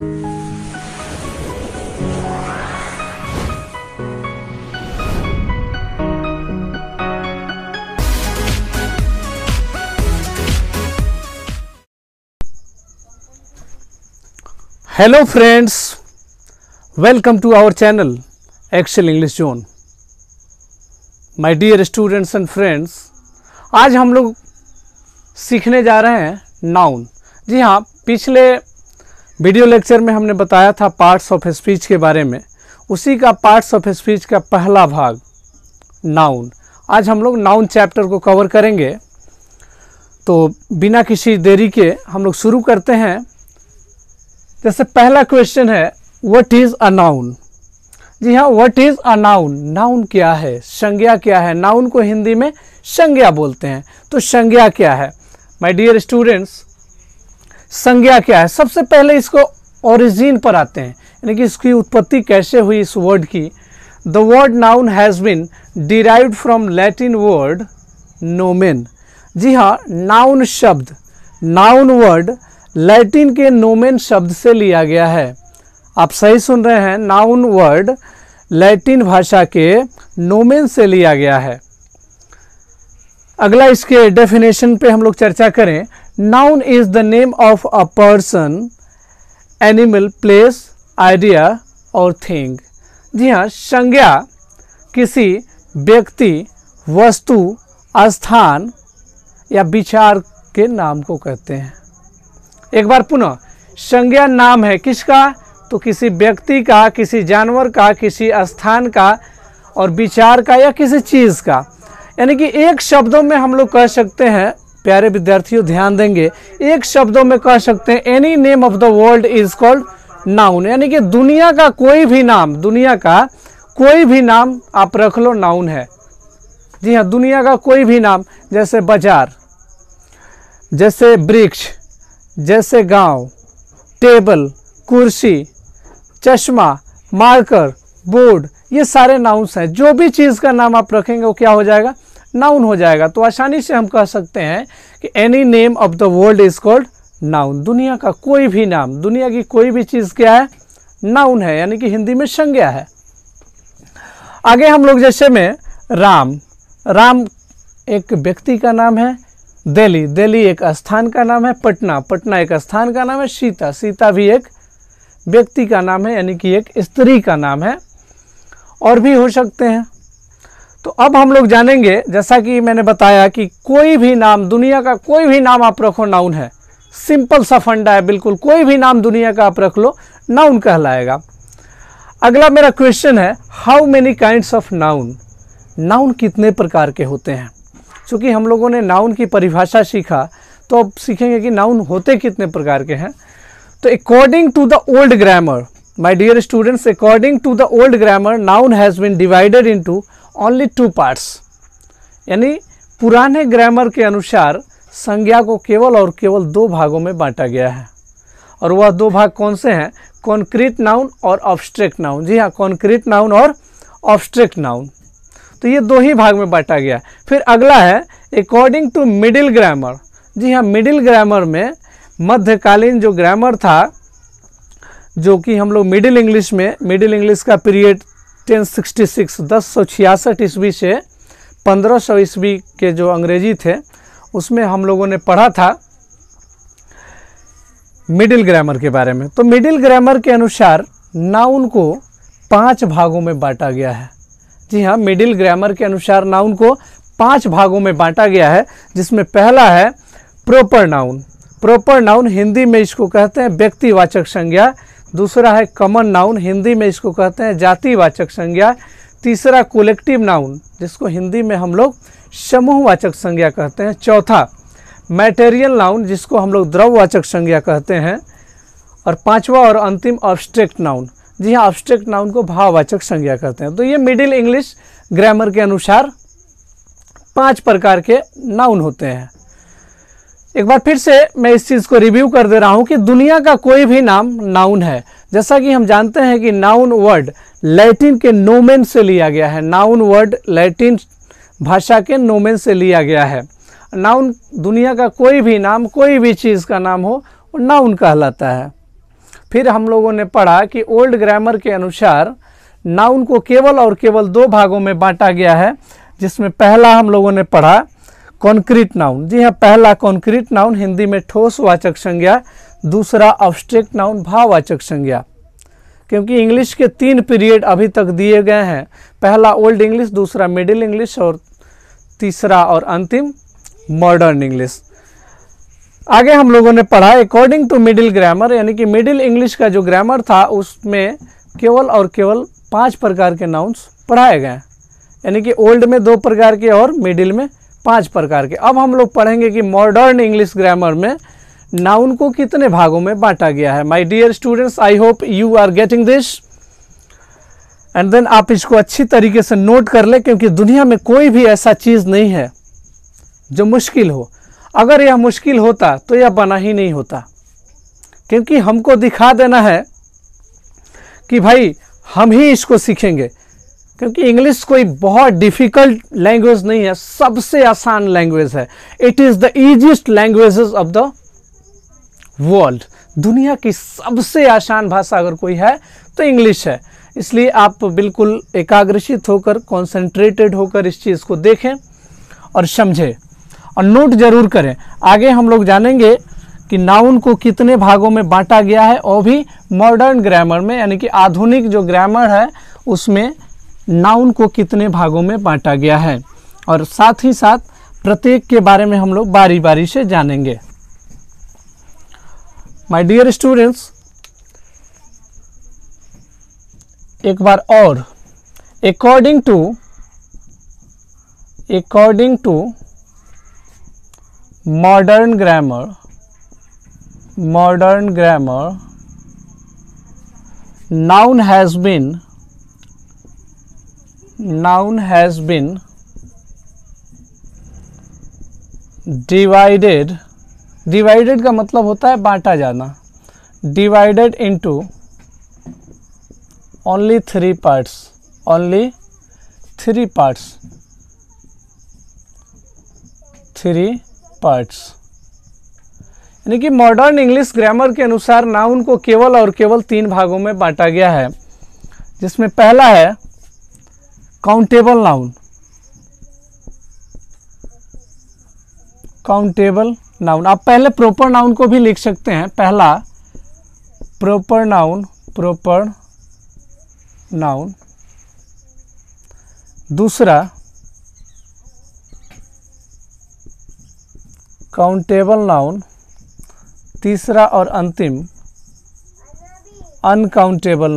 Hello friends, welcome to our channel Excel English zone. My dear students and friends, आज हम लोग सीखने जा रहे हैं नाउन। जी हाँ, पिछले वीडियो लेक्चर में हमने बताया था पार्ट्स ऑफ स्पीच के बारे में। उसी का पार्ट्स ऑफ स्पीच का पहला भाग नाउन। आज हम लोग नाउन चैप्टर को कवर करेंगे। तो बिना किसी देरी के हम लोग शुरू करते हैं। जैसे पहला क्वेश्चन है, व्हाट इज अ नाउन। जी हाँ, what is a noun. Noun क्या है, संज्ञा क्या है। नाउन को हिंदी में संज्ञा बोलते हैं। तो संज्ञा क्या है माय डियर स्टूडेंट्स, संज्ञा क्या है। सबसे पहले इसको ओरिजिन पर आते हैं, यानी कि इसकी उत्पत्ति कैसे हुई इस वर्ड की। The word noun has been derived from Latin word nomen. जी हाँ, नाउन शब्द, नाउन वर्ड लैटिन के नोमेन शब्द से लिया गया है। आप सही सुन रहे हैं, नाउन वर्ड लैटिन भाषा के नोमेन से लिया गया है। अगला इसके डेफिनेशन पे हम लोग चर्चा करें। Noun is the name of a person, animal, place, idea और थिंग। जी हाँ, संज्ञा किसी व्यक्ति, वस्तु, स्थान या विचार के नाम को कहते हैं। एक बार पुनः, संज्ञा नाम है किसका, तो किसी व्यक्ति का, किसी जानवर का, किसी स्थान का और विचार का या किसी चीज़ का। यानी कि एक शब्दों में हम लोग कह सकते हैं, प्यारे विद्यार्थियों ध्यान देंगे, एक शब्दों में कह सकते हैं any name of the world is called noun. यानी कि दुनिया का कोई भी नाम, दुनिया का कोई भी नाम आप रख लो, नाउन है। जी हाँ, दुनिया का कोई भी नाम, जैसे बाजार, जैसे वृक्ष, जैसे गांव, टेबल, कुर्सी, चश्मा, मार्कर, बोर्ड, ये सारे नाउन्स हैं। जो भी चीज़ का नाम आप रखेंगे वो क्या हो जाएगा, नाउन हो जाएगा। तो आसानी से हम कह सकते हैं कि any name of the world is called noun. दुनिया का कोई भी नाम, दुनिया की कोई भी चीज़ क्या है, नाउन है, यानी कि हिंदी में संज्ञा है। आगे हम लोग जैसे में राम, राम एक व्यक्ति का नाम है। दिल्ली, दिल्ली एक स्थान का नाम है। पटना, पटना एक स्थान का नाम है। सीता, सीता भी एक व्यक्ति का नाम है, यानी कि एक स्त्री का नाम है। और भी हो सकते हैं। तो अब हम लोग जानेंगे, जैसा कि मैंने बताया कि कोई भी नाम, दुनिया का कोई भी नाम आप रखो, नाउन है। सिंपल सा फंडा है, बिल्कुल कोई भी नाम दुनिया का आप रख लो, नाउन कहलाएगा। अगला मेरा क्वेश्चन है, how many kinds of noun. Noun कितने प्रकार के होते हैं। चूँकि हम लोगों ने नाउन की परिभाषा सीखा, तो अब सीखेंगे कि नाउन होते कितने प्रकार के हैं। तो according to the old grammar, my dear students, according to the old grammar, noun has been divided into only 2 parts. यानी पुराने ग्रामर के अनुसार संज्ञा को केवल और केवल 2 भागों में बांटा गया है। और वह 2 भाग कौन से हैं, कॉन्क्रीट नाउन और ऑब्स्ट्रैक्ट नाउन। जी हाँ, कॉन्क्रीट नाउन और ऑब्स्ट्रैक्ट नाउन, तो ये 2 ही भाग में बांटा गया। फिर अगला है अकॉर्डिंग टू मिडिल ग्रामर। जी हाँ, मिडिल ग्रामर में, मध्यकालीन जो ग्रामर था, जो कि हम लोग मिडिल इंग्लिश में, मिडिल इंग्लिश का पीरियड 1066 ईस्वी से 1500 ईस्वी के जो अंग्रेजी थे, उसमें हम लोगों ने पढ़ा था मिडिल ग्रामर के बारे में। तो मिडिल ग्रामर के अनुसार नाउन को 5 भागों में बांटा गया है। जी हाँ, मिडिल ग्रामर के अनुसार नाउन को 5 भागों में बांटा गया है, जिसमें पहला है proper noun. Proper noun Hindi में इसको कहते हैं व्यक्तिवाचक संज्ञा। दूसरा है कॉमन नाउन, हिंदी में इसको कहते हैं जातिवाचक संज्ञा। तीसरा कलेक्टिव नाउन, जिसको हिंदी में हम लोग समूहवाचक संज्ञा कहते हैं। चौथा मैटेरियल नाउन, जिसको हम लोग द्रव्यवाचक संज्ञा कहते हैं। और पांचवा और अंतिम ऑब्स्ट्रैक्ट नाउन। जी हाँ, ऑब्स्ट्रैक्ट नाउन को भाववाचक संज्ञा कहते हैं। तो ये मिडिल इंग्लिश ग्रामर के अनुसार 5 प्रकार के नाउन होते हैं। एक बार फिर से मैं इस चीज़ को रिव्यू कर दे रहा हूँ कि दुनिया का कोई भी नाम नाउन है। जैसा कि हम जानते हैं कि नाउन वर्ड लैटिन के नोमेन से लिया गया है। नाउन वर्ड लैटिन भाषा के नोमेन से लिया गया है। नाउन दुनिया का कोई भी नाम, कोई भी चीज़ का नाम हो, वो नाउन कहलाता है। फिर हम लोगों ने पढ़ा कि ओल्ड ग्रामर के अनुसार नाउन को केवल और केवल दो भागों में बांटा गया है, जिसमें पहला हम लोगों ने पढ़ा कॉन्क्रीट नाउन। जी हाँ, पहला कॉन्क्रीट नाउन हिंदी में ठोस वाचक संज्ञा, दूसरा अब्स्ट्रैक्ट नाउन भाववाचक संज्ञा। क्योंकि इंग्लिश के 3 पीरियड अभी तक दिए गए हैं, पहला ओल्ड इंग्लिश, दूसरा मिडिल इंग्लिश और तीसरा और अंतिम मॉडर्न इंग्लिश। आगे हम लोगों ने पढ़ा अकॉर्डिंग टू मिडिल ग्रामर, यानी कि मिडिल इंग्लिश का जो ग्रामर था उसमें केवल और केवल 5 प्रकार के नाउन्स पढ़ाए गए, यानी कि ओल्ड में 2 प्रकार के और मिडिल में 5 प्रकार के। अब हम लोग पढ़ेंगे कि मॉडर्न इंग्लिश ग्रामर में नाउन को कितने भागों में बांटा गया है। My dear students, I hope you are getting this and then आप इसको अच्छी तरीके से नोट कर ले, क्योंकि दुनिया में कोई भी ऐसा चीज नहीं है जो मुश्किल हो। अगर यह मुश्किल होता तो यह बना ही नहीं होता, क्योंकि हमको दिखा देना है कि भाई हम ही इसको सीखेंगे, क्योंकि इंग्लिश कोई बहुत डिफिकल्ट लैंग्वेज नहीं है, सबसे आसान लैंग्वेज है। It is the easiest languages of the world. दुनिया की सबसे आसान भाषा अगर कोई है तो इंग्लिश है। इसलिए आप बिल्कुल एकाग्रचित होकर, कॉन्सेंट्रेटेड होकर इस चीज़ को देखें और समझें और नोट जरूर करें। आगे हम लोग जानेंगे कि नाउन को कितने भागों में बांटा गया है, और भी मॉडर्न ग्रामर में, यानी कि आधुनिक जो ग्रामर है उसमें नाउन को कितने भागों में बांटा गया है, और साथ ही साथ प्रत्येक के बारे में हम लोग बारी बारी से जानेंगे। माय डियर स्टूडेंट्स, एक बार और, according to modern grammar, noun has been divided का मतलब होता है बांटा जाना, divided into only 3 parts, यानी कि मॉडर्न इंग्लिश ग्रामर के अनुसार नाउन को केवल और केवल 3 भागों में बांटा गया है, जिसमें पहला है काउंटेबल नाउन। आप पहले प्रॉपर नाउन को भी लिख सकते हैं। पहला प्रॉपर नाउन, दूसरा काउंटेबल नाउन, तीसरा और अंतिम अनकाउंटेबल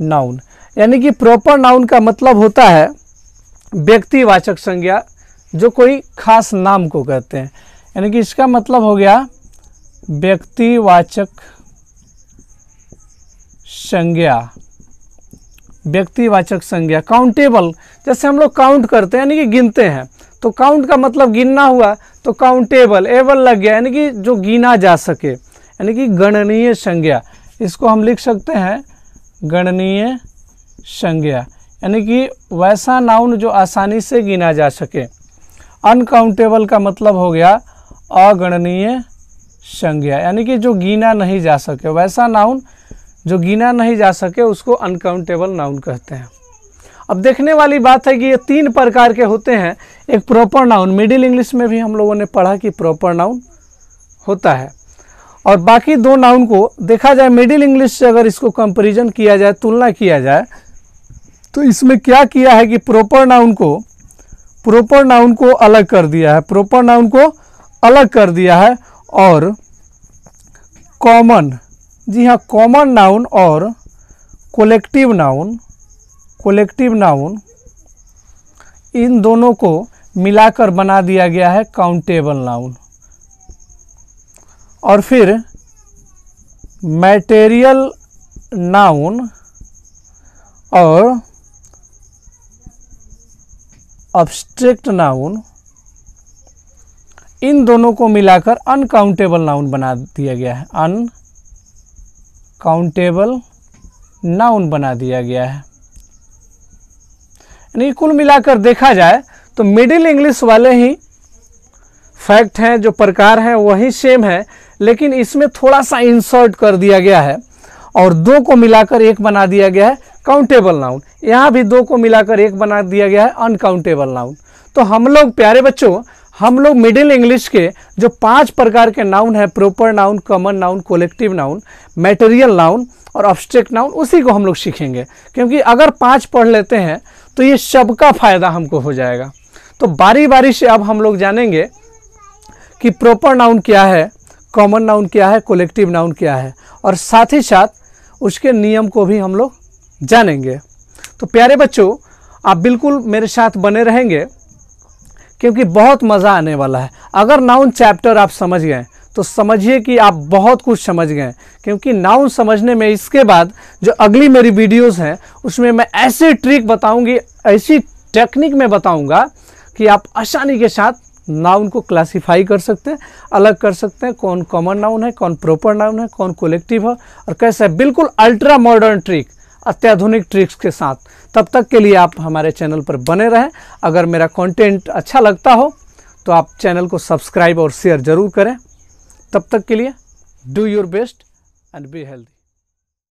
नाउन। यानी कि प्रॉपर नाउन का मतलब होता है व्यक्तिवाचक संज्ञा, जो कोई खास नाम को कहते हैं, यानी कि इसका मतलब हो गया व्यक्तिवाचक संज्ञा। काउंटेबल, जैसे हम लोग काउंट करते हैं यानी कि गिनते हैं, तो काउंट का मतलब गिनना हुआ, तो काउंटेबल एबल लग गया, यानी कि जो गिना जा सके, यानी कि गणनीय संज्ञा। इसको हम लिख सकते हैं गणनीय संज्ञा, यानी कि वैसा नाउन जो आसानी से गिना जा सके। अनकाउंटेबल का मतलब हो गया अगणनीय संज्ञा, यानी कि जो गिना नहीं जा सके, वैसा नाउन जो गिना नहीं जा सके उसको अनकाउंटेबल नाउन कहते हैं। अब देखने वाली बात है कि ये 3 प्रकार के होते हैं। एक प्रॉपर नाउन, मिडिल इंग्लिश में भी हम लोगों ने पढ़ा कि प्रॉपर नाउन होता है, और बाकी 2 नाउन को देखा जाए मिडिल इंग्लिश से, अगर इसको कंपैरिजन किया जाए, तुलना किया जाए, तो इसमें क्या किया है कि प्रॉपर नाउन को अलग कर दिया है, और कॉमन, जी हाँ, कॉमन नाउन और कोलेक्टिव नाउन, इन दोनों को मिलाकर बना दिया गया है काउंटेबल नाउन। और फिर मैटेरियल नाउन और अब्स्ट्रैक्ट नाउन, इन दोनों को मिलाकर अनकाउंटेबल नाउन बना दिया गया है, अनकाउंटेबल नाउन बना दिया गया है। यानी कुल मिलाकर देखा जाए तो मिडिल इंग्लिश वाले ही फैक्ट हैं, जो प्रकार हैं वही सेम है, लेकिन इसमें थोड़ा सा इंसर्ट कर दिया गया है और दो को मिलाकर एक बना दिया गया है काउंटेबल नाउन। यहाँ भी दो को मिलाकर एक बना दिया गया है अनकाउंटेबल नाउन। तो हम लोग प्यारे बच्चों, हम लोग मिडिल इंग्लिश के जो 5 प्रकार के नाउन है, proper noun, common noun, collective noun, material noun और अब्स्ट्रैक्ट नाउन, उसी को हम लोग सीखेंगे। क्योंकि अगर 5 पढ़ लेते हैं तो ये सबका फायदा हमको हो जाएगा। तो बारी बारी से अब हम लोग जानेंगे कि प्रॉपर नाउन क्या है, कॉमन नाउन क्या है, कोलेक्टिव नाउन क्या है, और साथ ही साथ उसके नियम को भी हम लोग जानेंगे। तो प्यारे बच्चों, आप बिल्कुल मेरे साथ बने रहेंगे क्योंकि बहुत मज़ा आने वाला है। अगर नाउन चैप्टर आप समझ गए तो समझिए कि आप बहुत कुछ समझ गए, क्योंकि नाउन समझने में इसके बाद जो अगली मेरी वीडियोस हैं उसमें मैं ऐसी ट्रिक बताऊंगी, ऐसी टेक्निक में बताऊंगा कि आप आसानी के साथ नाउन को क्लासिफाई कर सकते हैं, अलग कर सकते हैं, कौन कॉमन नाउन है, कौन प्रॉपर नाउन है, कौन कोलेक्टिव है और कैसे। बिल्कुल अल्ट्रा मॉडर्न ट्रिक, अत्याधुनिक ट्रिक्स के साथ। तब तक के लिए आप हमारे चैनल पर बने रहें। अगर मेरा कंटेंट अच्छा लगता हो तो आप चैनल को सब्सक्राइब और शेयर ज़रूर करें। तब तक के लिए do your best and be healthy.